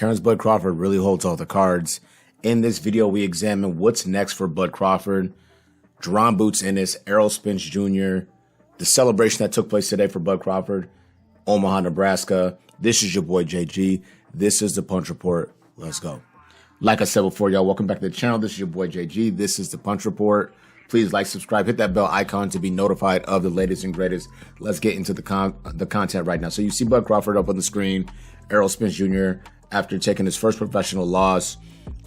Terence Bud Crawford really holds all the cards. In this video, we examine what's next for Bud Crawford, Jaron Boots Ennis, Errol Spence Jr., the celebration that took place today for Bud Crawford, Omaha, Nebraska. This is your boy JG. This is the Punch Report. Let's go. Like I said before, y'all, welcome back to the channel. This is your boy JG. This is the Punch Report. Please like, subscribe, hit that bell icon to be notified of the latest and greatest. Let's get into the content right now. So you see Bud Crawford up on the screen, Errol Spence Jr. after taking his first professional loss.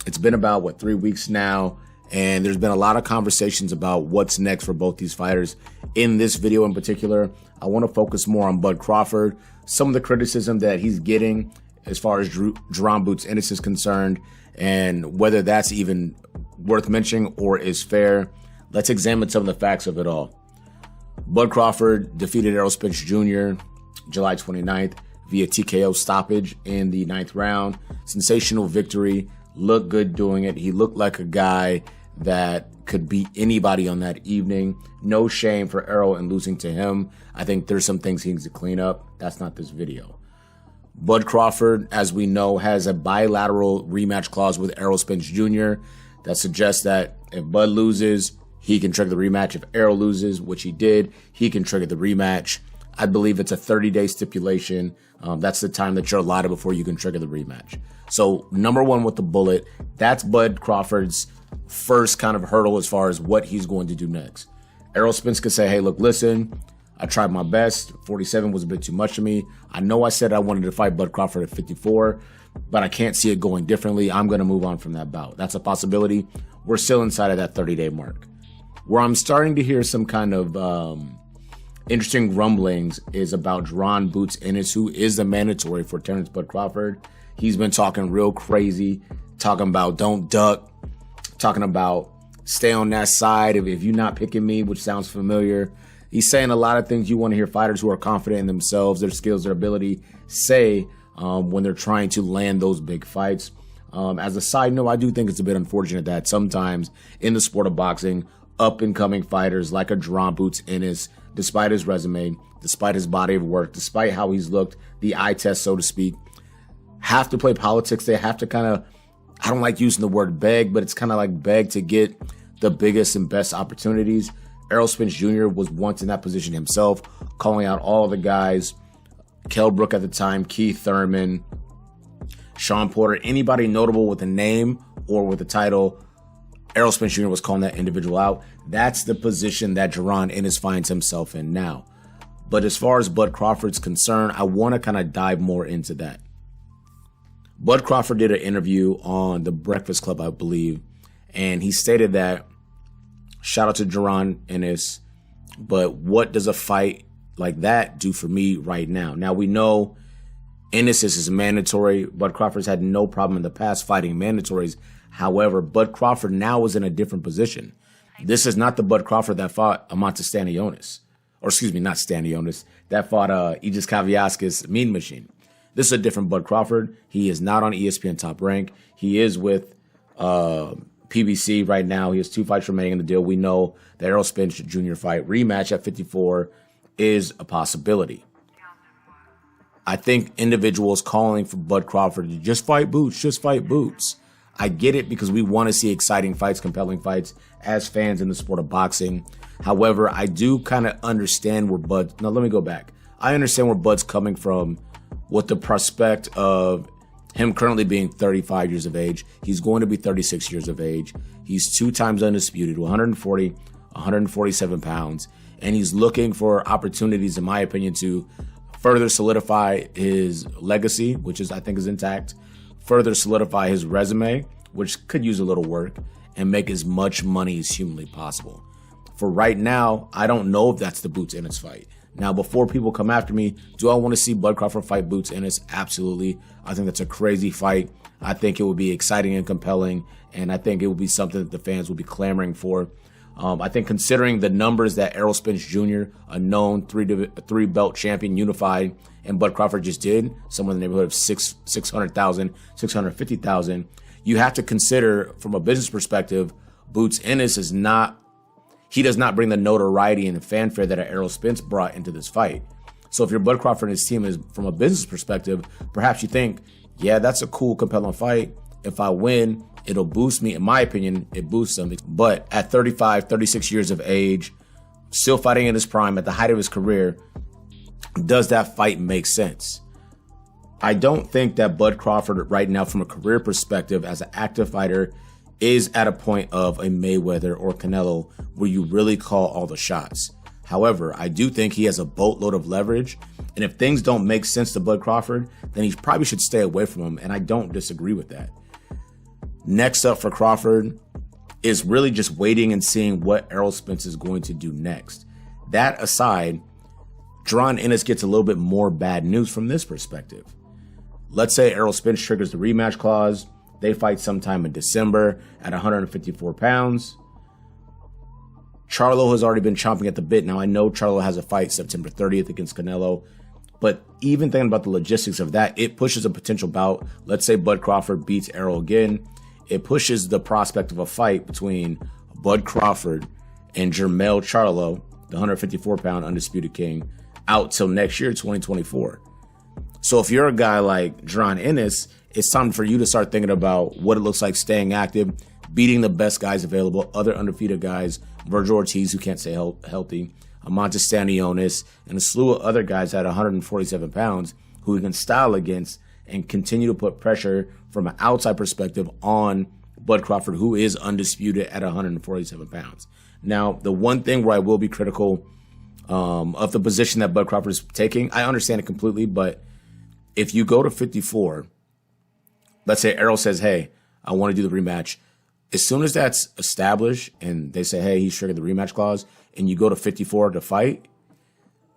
It's been about, 3 weeks now, and there's been a lot of conversations about what's next for both these fighters. In this video in particular, I want to focus more on Bud Crawford, some of the criticism that he's getting as far as Jaron Boots Ennis is concerned, and whether that's even worth mentioning or is fair. Let's examine some of the facts of it all. Bud Crawford defeated Errol Spence Jr. July 29th via TKO stoppage in the 9th round. Sensational victory. Looked good doing it. He looked like a guy that could beat anybody on that evening. No shame for Errol in losing to him. I think there's some things he needs to clean up. That's not this video. Bud Crawford, as we know, has a bilateral rematch clause with Errol Spence Jr. that suggests that if Bud loses, he can trigger the rematch. If Errol loses, which he did, he can trigger the rematch. I believe it's a 30-day stipulation. That's the time that you're allotted before you can trigger the rematch. So number one with the bullet, that's Bud Crawford's first kind of hurdle as far as what he's going to do next. Errol Spence could say, hey, look, listen, I tried my best. 47 was a bit too much for me. I know I said I wanted to fight Bud Crawford at 54, but I can't see it going differently. I'm going to move on from that bout. That's a possibility. We're still inside of that 30-day mark. Where I'm starting to hear some kind of interesting rumblings is about Jaron Boots Ennis, who is the mandatory for Terence Bud Crawford. He's been talking real crazy, talking about don't duck, talking about stay on that side if you're not picking me, which sounds familiar. He's saying a lot of things you want to hear fighters who are confident in themselves, their skills, their ability say when they're trying to land those big fights. As a side note, I do think it's a bit unfortunate that sometimes in the sport of boxing, up-and-coming fighters like a Jaron Boots Ennis, despite his resume, despite his body of work, despite how he's looked, the eye test, so to speak, have to play politics. They have to kind of, I don't like using the word beg, but it's kind of like beg to get the biggest and best opportunities. Errol Spence Jr. was once in that position himself, calling out all the guys, Kell Brook at the time, Keith Thurman, Sean Porter, anybody notable with a name or with a title. Errol Spence Jr. was calling that individual out. That's the position that Jaron Ennis finds himself in now. But as far as Bud Crawford's concerned, I want to kind of dive more into that. Bud Crawford did an interview on The Breakfast Club, I believe, and he stated that, shout out to Jaron Ennis, but what does a fight like that do for me right now? Now, we know Ennis is mandatory. Bud Crawford's had no problem in the past fighting mandatories. However, Bud Crawford now is in a different position. This is not the Bud Crawford that fought Amata Stanionis. Or excuse me, not Stanionis. That fought Aegis Kaviaskis Mean Machine. This is a different Bud Crawford. He is not on ESPN Top Rank. He is with PBC right now. He has 2 fights remaining in the deal. We know the Errol Spence Jr. fight rematch at 54 is a possibility. I think individuals calling for Bud Crawford to just fight Boots, just fight Boots. I get it because we want to see exciting fights, compelling fights as fans in the sport of boxing. However, I do kind of understand where Bud... Now, let me go back. I understand where Bud's coming from with the prospect of him currently being 35 years of age. He's going to be 36 years of age. He's 2 times undisputed, 140, 147 pounds. And he's looking for opportunities, in my opinion, to further solidify his legacy, which is, I think, is intact. Further solidify his resume, which could use a little work, and make as much money as humanly possible. For right now, I don't know if that's the Boots Ennis fight. Now, before people come after me, do I want to see Bud Crawford fight Boots Ennis? Absolutely. I think that's a crazy fight. I think it would be exciting and compelling, and I think it would be something that the fans will be clamoring for. I think considering the numbers that Errol Spence Jr., a known three-belt champion, unified, and Bud Crawford just did, somewhere in the neighborhood of 600,000, 650,000, you have to consider from a business perspective, Boots Ennis is not, he does not bring the notoriety and the fanfare that Errol Spence brought into this fight. So if you're Bud Crawford and his team is from a business perspective, perhaps you think Yeah, that's a cool, compelling fight. If I win, it'll boost me. In my opinion, it boosts him. But at 35, 36 years of age, still fighting in his prime, at the height of his career, does that fight make sense? I don't think that Bud Crawford right now, from a career perspective, as an active fighter, is at a point of a Mayweather or Canelo where you really call all the shots. However, I do think he has a boatload of leverage. And if things don't make sense to Bud Crawford, then he probably should stay away from him. And I don't disagree with that. Next up for Crawford is really just waiting and seeing what Errol Spence is going to do next. That aside, Jaron Ennis gets a little bit more bad news from this perspective. Let's say Errol Spence triggers the rematch clause. They fight sometime in December at 154 pounds. Charlo has already been chomping at the bit. Now, I know Charlo has a fight September 30th against Canelo, but even thinking about the logistics of that, it pushes a potential bout. Let's say Bud Crawford beats Errol again. It pushes the prospect of a fight between Bud Crawford and Jermell Charlo, the 154-pound undisputed king, out till next year, 2024. So if you're a guy like Jaron Ennis, it's time for you to start thinking about what it looks like staying active, beating the best guys available, other undefeated guys, Virgil Ortiz, who can't stay healthy, Amantes Stanionis, and a slew of other guys at 147 pounds who you can style against and continue to put pressure from an outside perspective on Bud Crawford, who is undisputed at 147 pounds. Now, the one thing where I will be critical of the position that Bud Crawford is taking, I understand it completely, but if you go to 54, let's say Errol says, hey, I want to do the rematch. As soon as that's established and they say, hey, he's triggered the rematch clause, and you go to 54 to fight,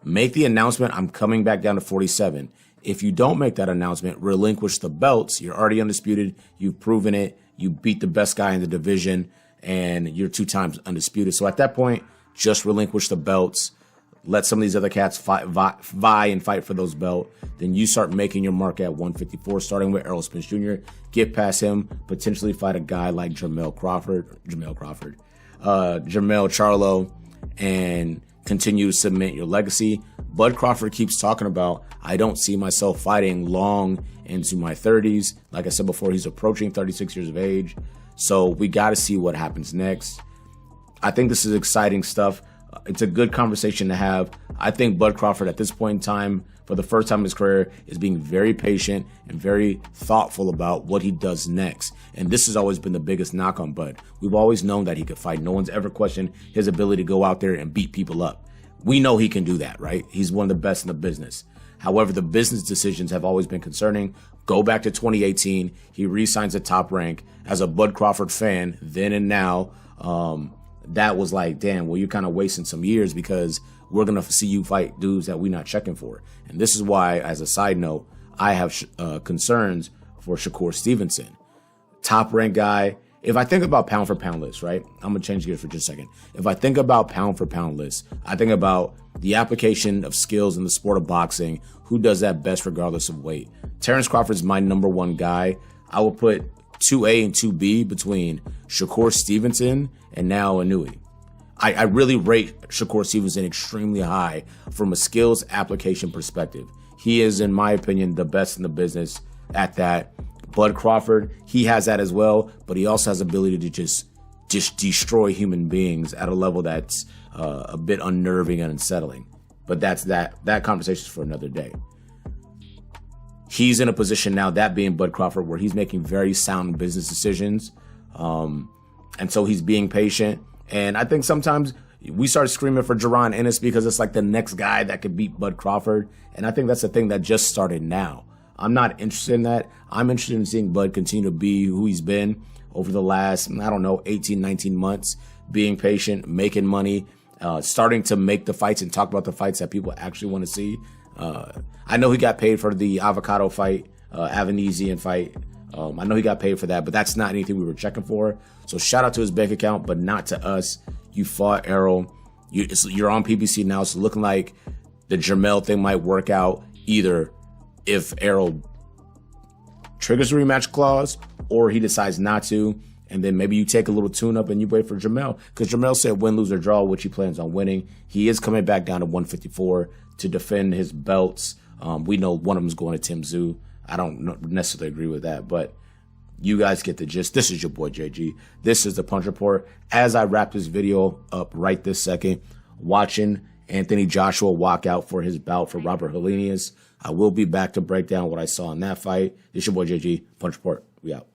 make the announcement, I'm coming back down to 47. If you don't make that announcement, relinquish the belts. You're already undisputed. You've proven it. You beat the best guy in the division, and you're 2 times undisputed. So at that point, just relinquish the belts. Let some of these other cats vie and fight for those belts. Then you start making your mark at 154, starting with Errol Spence Jr. Get past him, potentially fight a guy like Jermell Charlo, and continue to cement your legacy. Bud Crawford keeps talking about, I don't see myself fighting long into my 30s. Like I said before, he's approaching 36 years of age. So we got to see what happens next. I think this is exciting stuff. It's a good conversation to have. I think Bud Crawford at this point in time, for the first time in his career, is being very patient and very thoughtful about what he does next. And this has always been the biggest knock on Bud. We've always known that he could fight. No one's ever questioned his ability to go out there and beat people up. We know he can do that, right? He's one of the best in the business. However, the business decisions have always been concerning. Go back to 2018. He re-signs a Top Rank. As a Bud Crawford fan, then and now, that was like, damn, well, you're kind of wasting some years because we're going to see you fight dudes that we're not checking for. And this is why, as a side note, I have concerns for Shakur Stevenson. Top rank guy. If I think about pound for pound list, right? I'm going to change gears for just a second. If I think about pound for pound list, I think about the application of skills in the sport of boxing. Who does that best regardless of weight? Terence Crawford's my number one guy. I will put 2A and 2B between Shakur Stevenson and now Inui. I really rate Shakur Stevenson extremely high from a skills application perspective. He is, in my opinion, the best in the business at that. Bud Crawford, he has that as well, but he also has the ability to just destroy human beings at a level that's a bit unnerving and unsettling. But that's that conversation is for another day. He's in a position now, that being Bud Crawford, where he's making very sound business decisions. And so he's being patient. And I think sometimes we start screaming for Jaron Ennis because it's like the next guy that could beat Bud Crawford. And I think that's the thing that just started now. I'm not interested in that. I'm interested in seeing Bud continue to be who he's been over the last, 18, 19 months, being patient, making money, starting to make the fights and talk about the fights that people actually want to see. I know he got paid for the avocado fight, Avanesian fight. I know he got paid for that, but that's not anything we were checking for. So shout out to his bank account, but not to us. You fought Errol. You're on PBC now. It's looking like the Jermell thing might work out either if Errol triggers a rematch clause or he decides not to. And then maybe you take a little tune-up and you wait for Jermell. Because Jermell said win, lose, or draw, which he plans on winning. He is coming back down to 154 to defend his belts. We know one of them is going to Tim Tszyu. I don't necessarily agree with that, but you guys get the gist. This is your boy JG. This is the Punch Report. As I wrap this video up right this second, watching Anthony Joshua walk out for his bout for Robert Helenius, I will be back to break down what I saw in that fight. This is your boy JG. Punch Report. We out.